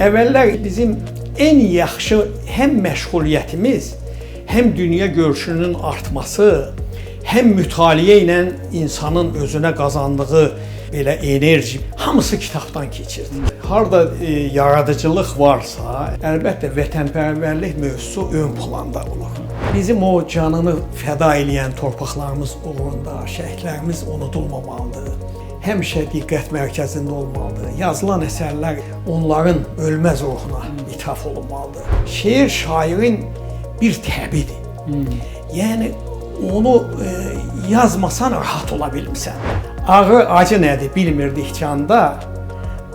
Əvvəllər bizim ən yaxşı həm məşğuliyyətimiz, həm dünya görüşünün artması, həm mütaliə ilə insanın özünə qazandığı belə enerji, hamısı kitabdan keçirdi. Harda yaradıcılıq varsa, əlbəttə vətənpərvərlik mövzusu ön planda olur. Bizim o canını fəda edən torpaqlarımız uğrunda şəhidlərimiz unudulmamalıdır. Həmişə diqqət mərkəzində olmalıdır. Yazılan əsərlər onların ölməz ruhuna ithaf olunmalıdır. Şeir şairin bir təbidir. Yəni onu yazmasan rahat ola bilmirsən. Ağrı, acı nədir bilmirdik canda,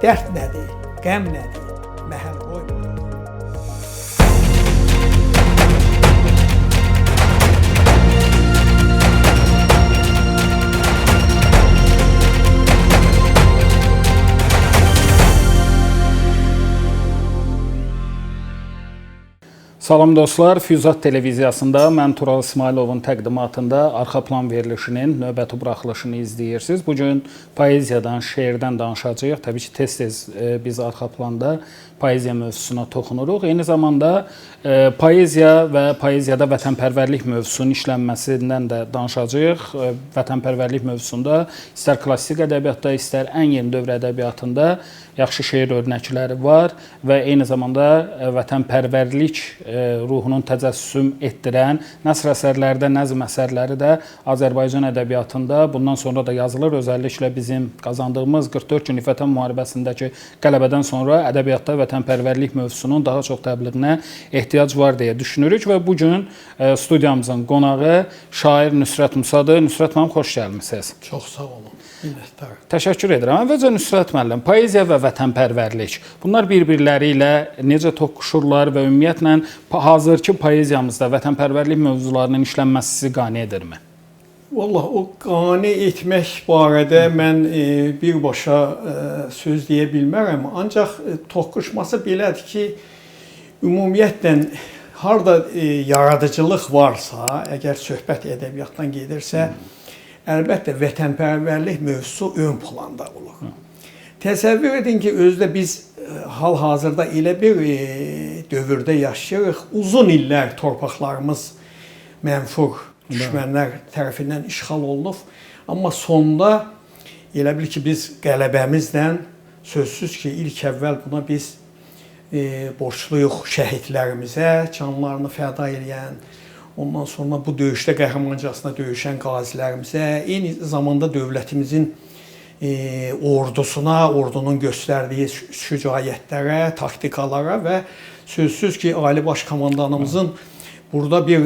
dərd nədir, qəm nədir, məhəl qoymur. Salam dostlar, Füyuzat televiziyasında mən Tural İsmailovun təqdimatında arxa plan verilişinin növbəti buraxılışını izləyirsiniz. Bugün poeziyadan, şeirdən danışacağıq. Təbii ki, tez-tez biz arxa planda poeziya mövzusuna toxunuruq. Eyni zamanda poeziya və poeziyada vətənpərvərlik mövzusunun işlənməsindən də danışacağıq. Vətənpərvərlik mövzusunda istər klassik ədəbiyyatda, istər ən yeni dövr ədəbiyyatında yaxşı şeir örnəkləri var və eyni zamanda vətənpərvərlik ruhunun təcəssüm etdirən nəsr əsərlərdə, nəzm əsərləri də Azərbaycan ədəbiyyatında bundan sonra da yazılır. Özəlliklə bizim qazandığımız 44 günlük Vətən müharibəsindəki qələbədən sonra ədəbiyyatda vətənpərvərlik mövzusunun daha çox təbliğinə ehtiyac var deyə düşünürük və bu gün studiyamızın qonağı şair Nüsrət Musadır. Nüsrət müəllim, xoş gəlmisiniz. Çox sağ olun. Minnətdaram. Təşəkkür edirəm. Əvvəlcə Nüsrət müəllim, poeziya və vətənpərvərlik. Bunlar bir-birləri ilə necə toqquşurlar və ümumiyyətlə hazırki poeziyamızda vətənpərvərlik mövzularının işlənməsi sizi qane edirmi? Vallahi o qane etmək barədə mən birbaşa söz deyə bilmərəm. Ancaq toqquşması belədir ki, ümumiyyətlə harda yaradıcılıq varsa, əgər söhbət ədəbiyyatdan gedirsə, əlbəttə vətənpərvərlik mövzusu ön planda olur. Təsəvvür edin ki, özdə biz hal-hazırda elə bir dövrdə yaşayırıq. Uzun illər torpaqlarımız mənfur düşmənlər tərəfindən işğal olunub. Amma sonda elə bil ki, biz qələbəmizlə sözsüz ki, ilk əvvəl buna biz borçluyuq şəhidlərimizə, canlarını fəda edən, ondan sonra bu döyüşdə qəhrəmancasına döyüşən qazilərimizə, eyni zamanda dövlətimizin ordusuna, ordunun göstərdiyi şücaətlərə, taktikalara və sözsüz ki, Ali Baş Komandanımızın burada bir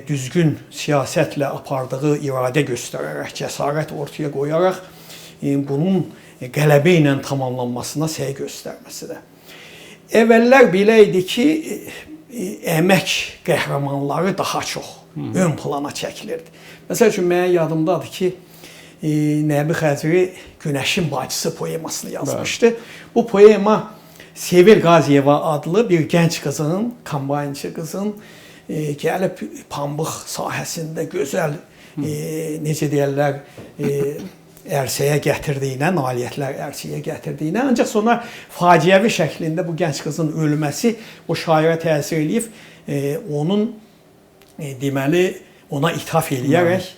düzgün siyasətlə apardığı iradə göstərərək, cəsarət ortaya qoyaraq bunun qələbə ilə tamamlanmasına səy göstərməsidir. Əvvəllər belə idi ki, əmək qəhrəmanları daha çox ön plana çəkilirdi. Məsəl üçün, mənə yadımdadır ki, Nəbi Xəzri Günəşin bacısı poemasını yazmışdı. Bu poema Sevil Qaziyeva adlı bir gənc qızın, kombaynçı qızın gəlib pambıq sahəsində gözəl, necə deyərlər, ərsəyə gətirdiyinə, nailiyyətlər ərsəyə gətirdiyinə, ancaq sonra faciəvi şəklində bu gənc qızın ölməsi o şairə təsir edib, onun deməli, ona ithaf eləyərək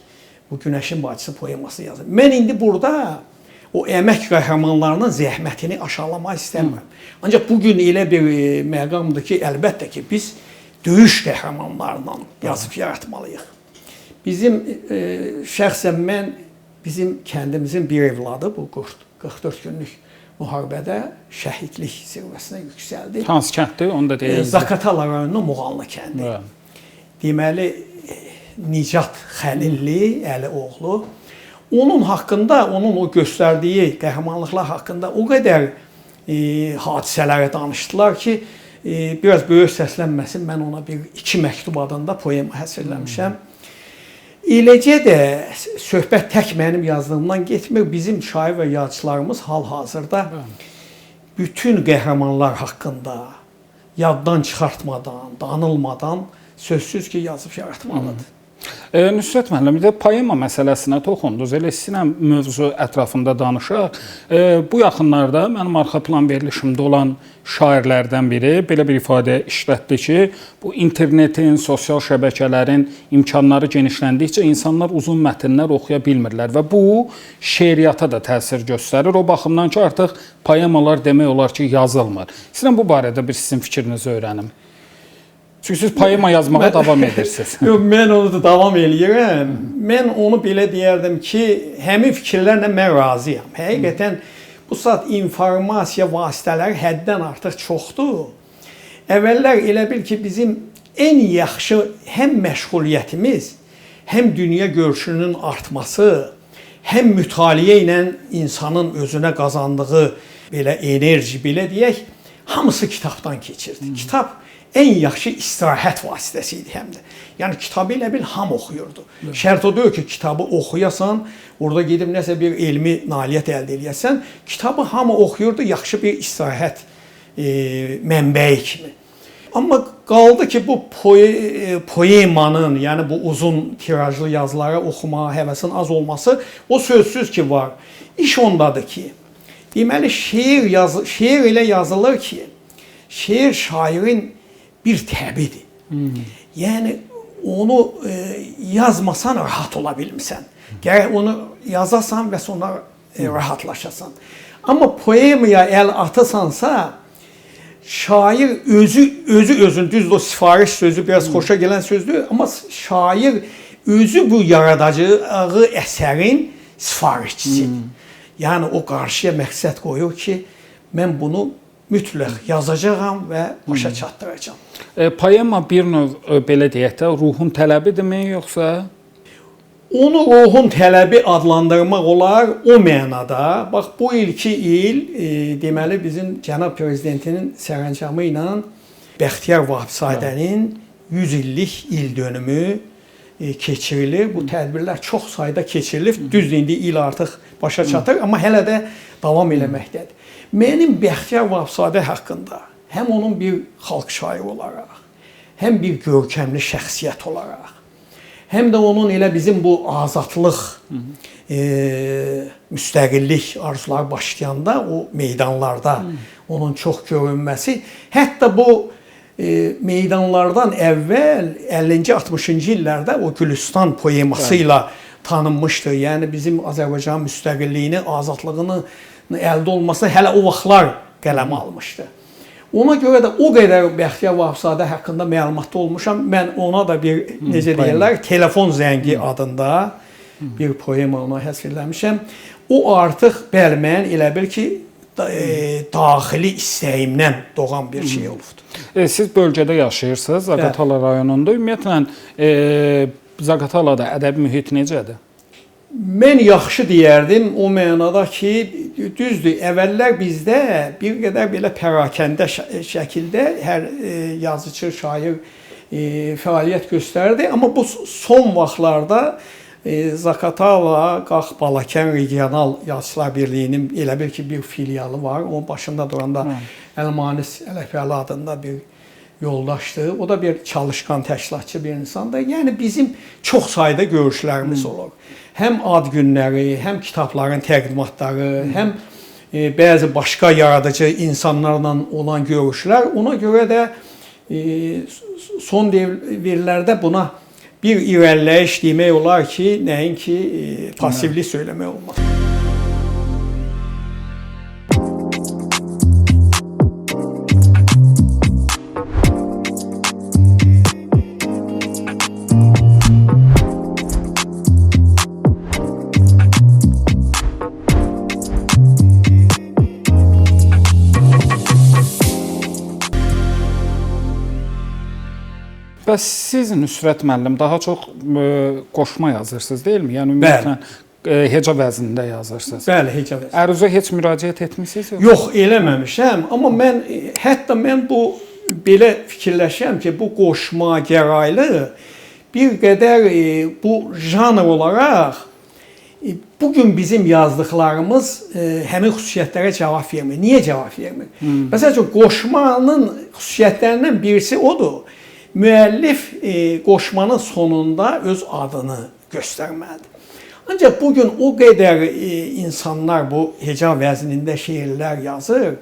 bu Günəşin bacısı poeması yazır. Mən indi burada o əmək qəhrəmanlarının zəhmətini aşağılamaq istəmirəm. Ancaq bugün elə bir məqamdır ki, əlbəttə ki, biz döyüş qəhrəmanlarından yazıb yaratmalıyıq. Bizim, şəxsən mən, bizim kəndimizin bir evladı bu 44 günlük müharibədə şəhidlik zirvəsinə yüksəldi. Hansı kənddir, onu da deyək. Zaqatala rayonunun Muğanlı kəndi. Deməli, Nicat Xəlilli, Əli oğlu. Onun haqqında, onun o göstərdiyi qəhrəmanlıqlar haqqında o qədər hadisələri danışdılar ki, biraz böyük səslənməsin, mən ona iki məktub adında poema həsrləmişəm. Eləcə də söhbət tək mənim yazdığımdan getmir. Bizim şair və yazıçılarımız hal-hazırda bütün qəhrəmanlar haqqında yaddan çıxartmadan, danılmadan sözsüz ki, yazıb yaratmalıdır. Nüsrət müəllim, bir də poema məsələsinə toxundunuz. Elə sizlə mövzu ətrafında danışaq. Bu yaxınlarda mənim arxa plan verilişimdə olan şairlərdən biri belə bir ifadə işlətdi ki, bu internetin, sosial şəbəkələrin imkanları genişləndikcə insanlar uzun mətnlər oxuya bilmirlər və bu şeiriyyata da təsir göstərir. O baxımdan ki, artıq poemalar demək olar ki, yazılmır. Sizlə bu barədə bir sizin fikrinizi öyrənim. Çünki siz poema yazmağa davam edirsiniz. Yox, mən onu da davam eləyirəm. Mən onu belə deyərdim ki, həmin fikirlərlə mən razıyam. Həqiqətən bu saat informasiya vasitələri həddən artıq çoxdur. Əvvəllər elə bil ki, bizim ən yaxşı həm məşğuliyyətimiz, həm dünya görüşünün artması, həm mütaliə ilə insanın özünə qazandığı belə enerji, belə deyək, hamısı kitabdan keçirdi. Kitab ən yaxşı istirahət vasitəsi idi həm də. Yəni kitabı elə bil hamı oxuyurdu. Şərt o deyil ki, kitabı oxuyasan, orada gedib nəsə bir elmi nailiyyət əldə edəsən, kitabı hamı oxuyurdu, yaxşı bir istirahət mənbəyi kimi. Amma qaldı ki, bu poemanın, yəni bu uzun tirajlı yazıları oxumağa həvəsin az olması, o sözsüz ki var. İş ondadır ki, deməli şeir elə yazılır ki, şeir şairin bir təbidir. Yəni onu yazmasan rahat ola bilmirsən. Gərək onu yazasan və sonra rahatlaşasan. Amma poemaya əl atasansa, şair özün düzdür, o sifariş sözü biraz xoşa gələn sözdür, amma şair özü bu yaradacağı əsərin sifarişçisidir. Yəni o qarşıya məqsəd qoyur ki, mən bunu mütləq yazacağam və başa çatdıracağam. Poema bir növ belə deyək də ruhun tələbidirmi yoxsa? Onu ruhun tələbi adlandırmaq olar o mənada. Bax bu ilki il deməli bizim cənab prezidentinin sərəncamı ilə Bəxtiyar Vahabzadənin 100 illik ildönümü keçirilir. Bu tədbirlər çox sayda keçirilir. Düzdür, indi il artıq başa çatır, amma hələ də davam eləməkdədir. Mənim Bəxtiyar Vahabzadə haqqında həm onun bir xalq şairi olaraq, həm bir görkəmli şəxsiyyət olaraq, həm də onun elə bizim bu azadlıq, müstəqillik arzuları başlayanda o meydanlarda onun çox görünməsi, hətta bu meydanlardan əvvəl 50-ci 60-cı illərdə o Gülüstan poeması ilə tanınmışdır. Yəni bizim Azərbaycan müstəqilliyini, azadlığını əldə olmasına hələ o vaxtlar qələm almışdı. Ona görə də o qədər Bəxtiyar Vahabzadə haqqında məlumatlı olmuşam. Mən ona da bir, necə deyirlər, telefon zəngi adında bir poema ona həsr eləmişəm. O artıq bəli, mən elə bil ki, daxili istəyimdən doğan bir şey olubdur. Siz bölgədə yaşayırsınız, Zaqatala rayonunda. Ümumiyyətlə, Zaqatalada ədəbi mühit necədir? Mən yaxşı deyərdim o mənada ki, düzdür, əvvəllər bizdə bir qədər belə pərakəndə şəkildə hər yazıcı, şair fəaliyyət göstərdi. Amma bu son vaxtlarda Zaqatala, Qax, Balakən Regional Yazıçılar Birliyinin elə bil ki, bir filialı var. Onun başında duranda Əlmanis Ələfəli adında bir yoldaşdır. O da bir çalışqan, təşkilatçı bir insandır. Yəni bizim çox sayda görüşlərimiz olur. Həm ad günləri, həm kitabların təqdimatları, həm bəzi başqa yaradıcı insanlarla olan görüşlər. Ona görə də son devirlərdə buna bir irəliləyiş demək olar ki, nəinki passivlik söyləmək olmaz. Bəs siz Nüsrət müəllim daha çox qoşma yazırsınız, deyilmi? Yəni ümumiyyətlə heca vəznində yazırsınız. Bəli, heca vəznində. Əruzə heç müraciət etmisiniz yoxsa? Yox, eləməmişəm, amma hətta mən bu belə fikirləşirəm ki, bu qoşma gəraylı bir qədər bu janr olaraq bugün bizim yazdıqlarımız həmin xüsusiyyətlərə cavab vermir. Niyə cavab vermir? Məsələn, qoşmanın xüsusiyyətlərindən birisi odur. müəllif qoşmanın sonunda öz adını göstərməlidir. Ancaq bugün o qədər insanlar bu heca vəznində şeirlər yazır.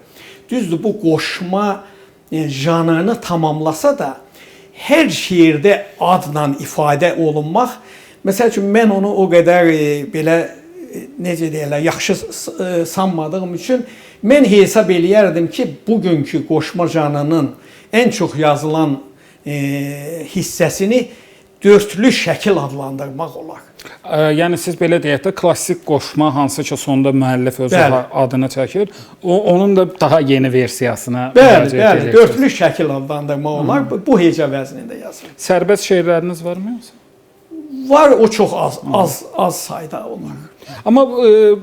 Düzdür, bu qoşma janrını tamamlasa da hər şeirdə adla ifadə olunmaq, məsəl üçün mən onu o qədər belə necə deyirlər, yaxşı sanmadığım üçün mən hesab eləyərdim ki, bugünkü qoşma janrının ən çox yazılan hissəsini dörtlü şəkil adlandırmaq olar. Yəni siz belə deyək də, klassik qoşma hansı ki, sonunda müəllif özü adını çəkir, onun da daha yeni versiyasına müraciət edirsiniz. Dörtlü şəkil adlandırmaq olar. Bu heca vəznində yazılır. Sərbəst şeirləriniz varmı yoxsa? Var, o çox az sayda olar. Amma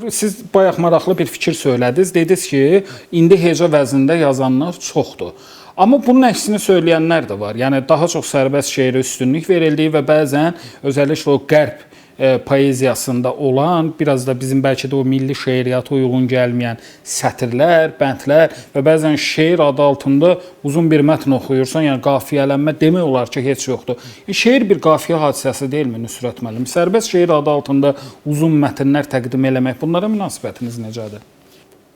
siz bayaq maraqlı bir fikir söylədiniz. Dediniz ki, indi heca vəznində yazanlar çoxdur. Amma bunun əksini söyləyənlər də var. Yəni daha çox sərbəst şeirə üstünlük verildiyi və bəzən özəlliklə o qərb poeziyasında olan, biraz da bizim bəlkə də o milli şeiriyyata uyğun gəlməyən sətirlər, bəndlər və bəzən şeir adı altında uzun bir mətn oxuyursan, yəni qafiyələnmə demək olar ki, heç yoxdur. Şeir bir qafiyə hadisəsi deyilmi Nüsrət müəllim? Sərbəst şeir adı altında uzun mətnlər təqdim eləmək, bunlara münasibətiniz necədir?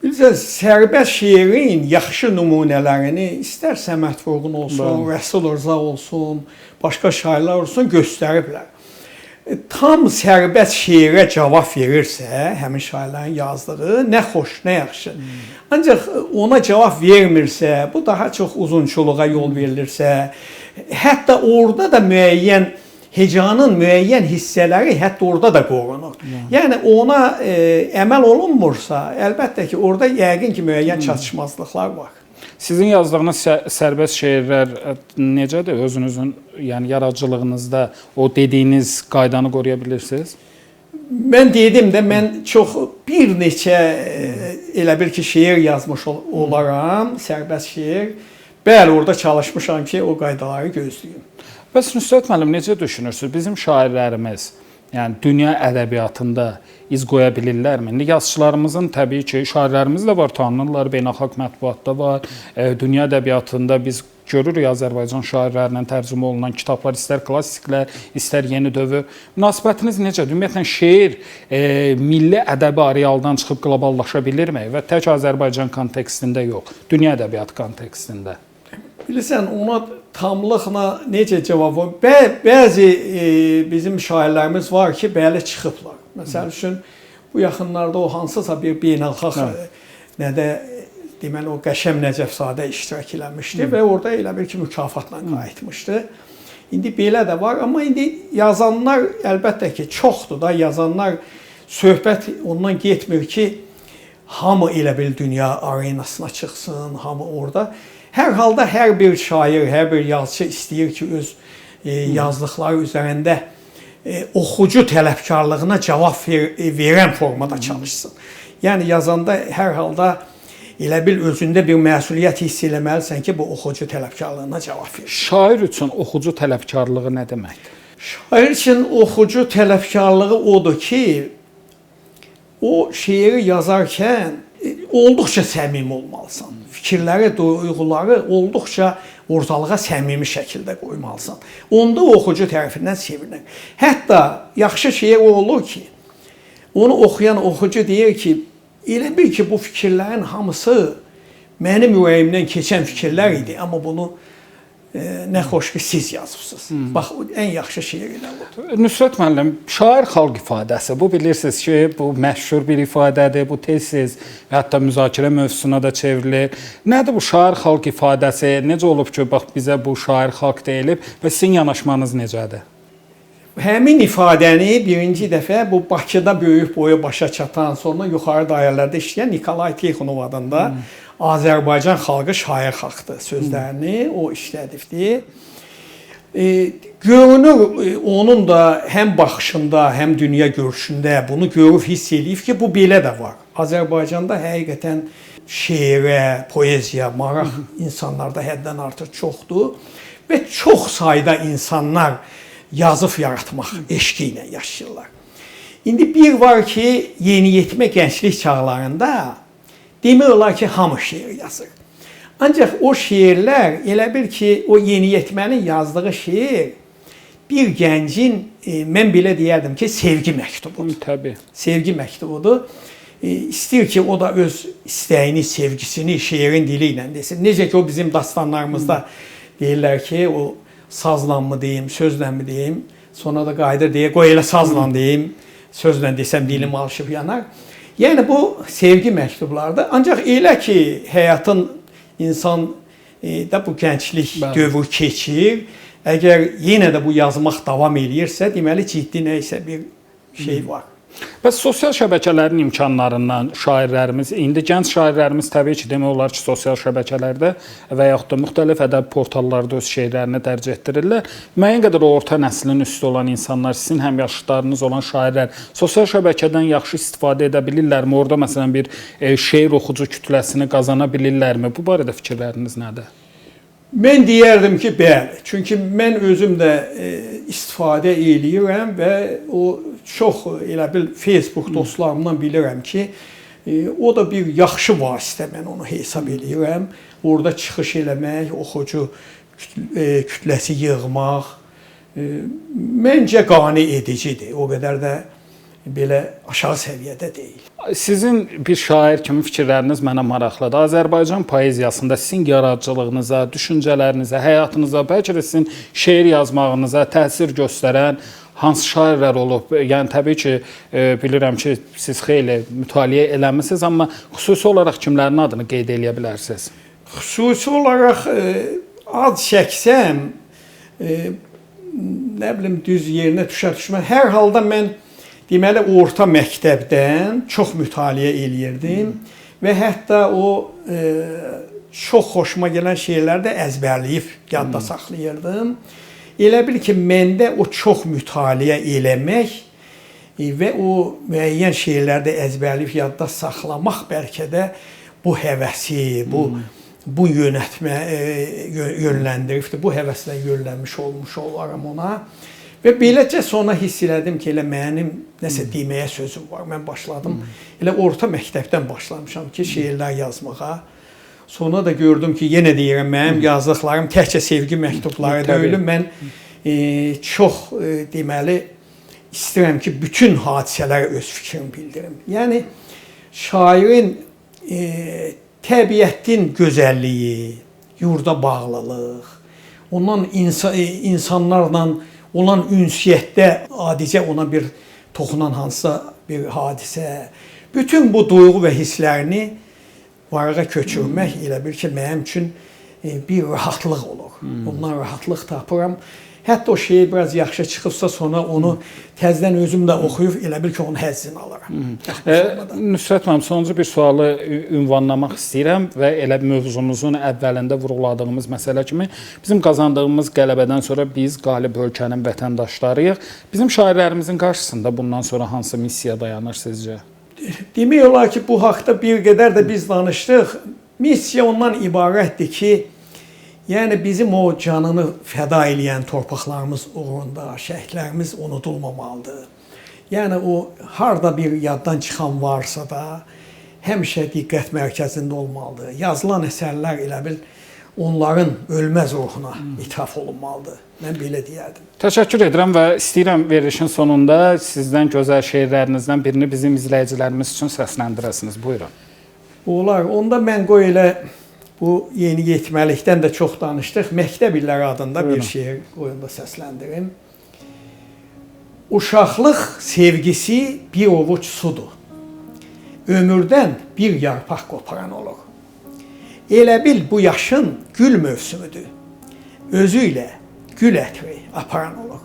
Bilirsiniz, sərbəst şeirin yaxşı nümunələrini istər Səməd Vurğun olsun, Rəsul Rza olsun, başqa şairlər olsun göstəriblər. Tam sərbəst şeirə cavab verirsə, həmin şairlərin yazdığı, nə xoş, nə yaxşı. Ancaq ona cavab vermirsə, bu daha çox uzunçuluğa yol verilirsə, hətta orada da hecanın müəyyən hissələri hətta orada da qorunur. Yəni ona əməl olunmursa, əlbəttə ki, orada yəqin ki, müəyyən çatışmazlıqlar var. Sizin yazdığınız sərbəst şeirlər necədir? Özünüzün, yəni yaradıcılığınızda o dediyiniz qaydanı qoruya bilirsiniz? Mən dedim də, mən çox bir neçə elə bir ki, şeir yazmış olaram, sərbəst şeir. Bəli, orada çalışmışam ki, o qaydaları gözləyim. Bəs Nüsrət müəllim, necə düşünürsünüz? Bizim şairlərimiz, yəni dünya ədəbiyyatında iz qoya bilirlərmi? Yazıçılarımızın təbii ki, şairlərimiz də var, tanınırlar, beynəlxalq mətbuatda var. Dünya ədəbiyyatında biz görürük Azərbaycan şairlərindən tərcümə olunan kitablar, istər klassiklər, istər yeni dövr. Münasibətiniz necədir? Ümumiyyətlə şeir milli ədəbi arealdan çıxıb qloballaşa bilirmi? Və tək Azərbaycan kontekstində yox, dünya ədəbiyyatı kontekstində. Bilirsən, ona tamlıqla necə cavab var? Bəzi bizim şairlərimiz var ki, bəli çıxıblar. Məsəl üçün, bu yaxınlarda o hansısa bir beynəlxalq deməli, o Qəşəm Nəcəfzadə iştirak eləmişdi və orada elə bir ki, mükafatla qayıtmışdı. İndi belə də var, amma indi yazanlar əlbəttə ki, çoxdur da, yazanlar söhbət ondan getmir ki, hamı elə bir dünya arenasına çıxsın, hamı orada. Hər halda hər bir şair, hər bir yazıcı istəyir ki, öz yazdıqları üzərində oxucu tələbkarlığına cavab verən formada çalışsın. Yəni, yazanda hər halda elə bil özündə bir məsuliyyət hiss eləməlisən ki, bu oxucu tələbkarlığına cavab verir. Şair üçün oxucu tələbkarlığı nə deməkdir? Şair üçün oxucu tələbkarlığı odur ki, o şeiri yazarkən olduqca səmimi olmalısan. Fikirləri, duyğuları olduqca ortalığa səmimi şəkildə qoymalısan. Onda oxucu tərəfindən sevilir. Hətta yaxşı şeir olur ki, onu oxuyan oxucu deyir ki, elə bil ki, bu fikirlərin hamısı mənim ürəyimdən keçən fikirlər idi, amma bunu nə xoş ki, siz yazıbsınız. Bax, ən yaxşı şeir elə olur. Nüsrət müəllim, şair xalq ifadəsi, bu bilirsiniz ki, bu məşhur bir ifadədir, bu tez-tez və hətta müzakirə mövzusuna da çevrilir. Nədir bu şair xalq ifadəsi? Necə olub ki, bax, bizə bu şair xalq deyilib və sizin yanaşmanız necədir? Həmin ifadəni birinci dəfə bu Bakıda böyük boyu başa çatan, sonra yuxarı dairələrdə işləyən Nikolay Tixonov adında Azərbaycan xalqı şair xalqdır sözlərini o işlədibdi. Görünür, onun da həm baxışında, həm dünya görüşündə bunu görüb hiss edib ki, bu belə də var. Azərbaycanda həqiqətən şeirə, poeziya, maraq insanlarda həddən artıq çoxdur və çox sayda insanlar yazıb yaratmaq eşqi ilə yaşayırlar. İndi bir var ki, yeniyetmə gənclik çağlarında demək olar ki, hamı şeir yazır. Ancaq o şeirlər elə bil ki, o yeniyetmənin yazdığı şeir bir gəncin, mən belə deyərdim ki, sevgi məktubudur. Təbii. Sevgi məktubudur. İstəyir ki, o da öz istəyini, sevgisini şeirin dili ilə desin. Necə ki, o bizim dastanlarımızda deyirlər ki, o sazla mı deyim, sözlə mi deyim, sonra da qayıdır deyə, qoy elə sazla deyim, sözlə desəm dilim alışıb yanar. Yəni, bu sevgi məktublardır. Ancaq elə ki, həyatın insan da bu gənclik dövrü keçir, əgər yenə də bu yazmaq davam edirsə, deməli, ciddi nəysə bir şey var. Bəs sosial şəbəkələrin imkanlarından şairlərimiz, indi gənc şairlərimiz təbii ki, demək olar ki, sosial şəbəkələrdə və yaxud da müxtəlif ədəb portallarda öz şeirlərini dərc etdirirlər. Müəyyən qədər orta nəslin üstü olan insanlar, sizin həmyaşıdlarınız olan şairlər sosial şəbəkədən yaxşı istifadə edə bilirlərmi? Orada məsələn bir şeir oxucu kütləsini qazana bilirlərmi? Bu barədə fikirləriniz nədir? Mən deyərdim ki, bəli. Çünki mən özüm də istifadə eləyirəm və o çox elə bil Facebook dostlarımdan bilirəm ki, o da bir yaxşı vasitə, mən onu hesab eləyirəm. Orada çıxış eləmək, oxucu kütləsi yığmaq məncə qane edicidir. O qədər də belə aşağı səviyyədə deyil. Sizin bir şair kimi fikirləriniz mənə maraqlıdır. Azərbaycan poeziyasında sizin yaradıcılığınıza, düşüncələrinizə, həyatınıza, bəlkə də sizin şeir yazmağınıza təsir göstərən hansı şairlər olub? Yəni təbii ki, bilirəm ki, siz xeyli mütaliə eləmisiniz, amma xüsusi olaraq kimlərin adını qeyd edə bilərsiniz? Xüsusi olaraq ad çəksəm, nə bilim, düz yerinə düşər-düşmər. Hər halda mən deməli, orta məktəbdən çox mütaliə eləyirdim və hətta o çox xoşuma gələn şeyləri də əzbərləyib yadda saxlayırdım. Elə bil ki, məndə o çox mütaliə eləmək və o müəyyən şeyləri də əzbərləyib yadda saxlamaq bəlkə də bu həvəsi, bu yönləndiribdir, bu həvəslə yönlənmiş olmuş olaram ona. Və beləcə sonra hiss elədim ki, elə mənim nəsə deməyə sözüm var. Mən başladım, elə orta məktəbdən başlamışam ki, şeirlər yazmağa. Sonra da gördüm ki, yenə deyirəm, mənim yazdıqlarım təkcə sevgi məktubları deyil. Mən çox deməli istəyirəm ki, bütün hadisələrə öz fikrimi bildirim. Yəni, şairin təbiətin gözəlliyi, yurda bağlılıq, ondan insanlarla olan ünsiyyətdə adicə ona bir toxunan hansısa bir hadisə, bütün bu duyğu və hisslərini varığa köçürmək elə bir ki, mənim üçün bir rahatlıq olur. Bundan rahatlıq tapıram. Hətta o şeir biraz yaxşı çıxıbsa, sonra onu təzədən özüm də oxuyub, elə bil ki, onun həzzini alaram. Nüsrət müəllim, sonuncu bir sualı ünvanlamaq istəyirəm və elə mövzumuzun əvvəlində vurğuladığımız məsələ kimi bizim qazandığımız qələbədən sonra biz qalib ölkənin vətəndaşlarıyıq. Bizim şairlərimizin qarşısında bundan sonra hansı missiya dayanır sizcə? Demək olar ki, bu haqda bir qədər də biz danışdıq. Missiya ondan ibarətdir ki, yəni bizim o canını fəda eləyən torpaqlarımız uğrunda şəhidlərimiz unudulmamalıdır. Yəni o harda bir yaddan çıxan varsa da həmişə diqqət mərkəzində olmalıdır. Yazılan əsərlər elə bil onların ölməz ruhuna ithaf olunmalıdır. Mən belə deyərdim. Təşəkkür edirəm və istəyirəm verilişin sonunda sizdən gözəl şeirlərinizdən birini bizim izləyicilərimiz üçün səsləndirəsiniz. Buyurun. Olar. Onda mən qoy elə bu yeni yetməlikdən də çox danışdıq. Məktəb illəri adında bir şeir qoyunda səsləndirim. Uşaqlıq sevgisi bir ovuc sudur. Ömürdən bir yarpaq qoparan olur. Elə bil bu yaşın gül mövsümüdür. Özü ilə gül ətri aparan olur.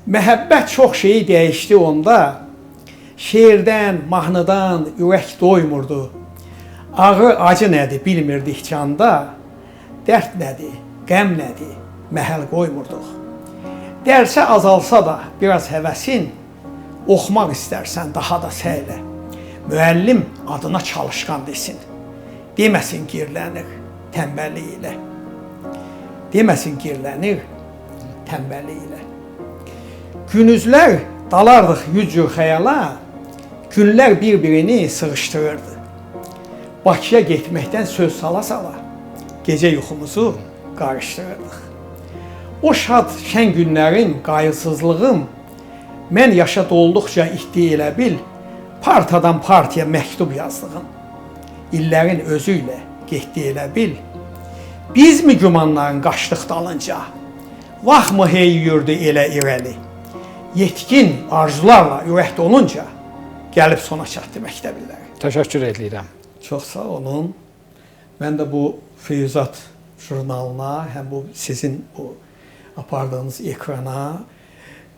Məhəbbət çox şeyi dəyişdi onda. Şeirdən, mahnıdan ürək doymurdu. Ağrı, acı nədir bilmirdik canda. Dərd nədir, qəm nədir, məhəl qoymurduq. Dərsə azalsa da biraz həvəsin, oxumaq istərsən daha da səylə. Müəllim adına çalışqan desin. Deməsin girlənir tənbəllik ilə. Deməsin girlənir tənbəllik ilə. Günüzlər dalardıq yüz cür xəyala, günlər bir-birini sığışdırırdı. Bakıya getməkdən söz sala-sala, gecə yuxumuzu qarışdırırdıq. O şad şən günlərin qayğısızlığım mən yaşa dolduqca iddia elə bil, partadan partiya məktub yazdığım. İllərin özü ilə getdi elə bil, biz mi gümanların qaçdıq dalınca, vaxt mı heyyürdü elə irəli, yetkin arzularla ürəkdə olunca, gəlib sona çatdı məktəbləri. Təşəkkür edirəm. Çox sağ olun. Mən də bu Füyuzat jurnalına, həm bu sizin bu apardığınız ekrana,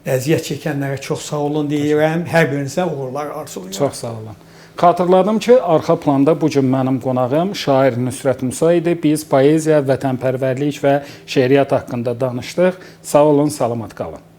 əziyyət çəkənlərə çox sağ olun deyirəm. Hər birinizə uğurlar arzulayıram. Çox sağ olun. Xatırladım ki, arxa planda bu gün mənim qonağım şair Nüsrət Musa idi. Biz poeziya, vətənpərvərlik və şeiriyyat haqqında danışdıq. Sağ olun, salamat qalın.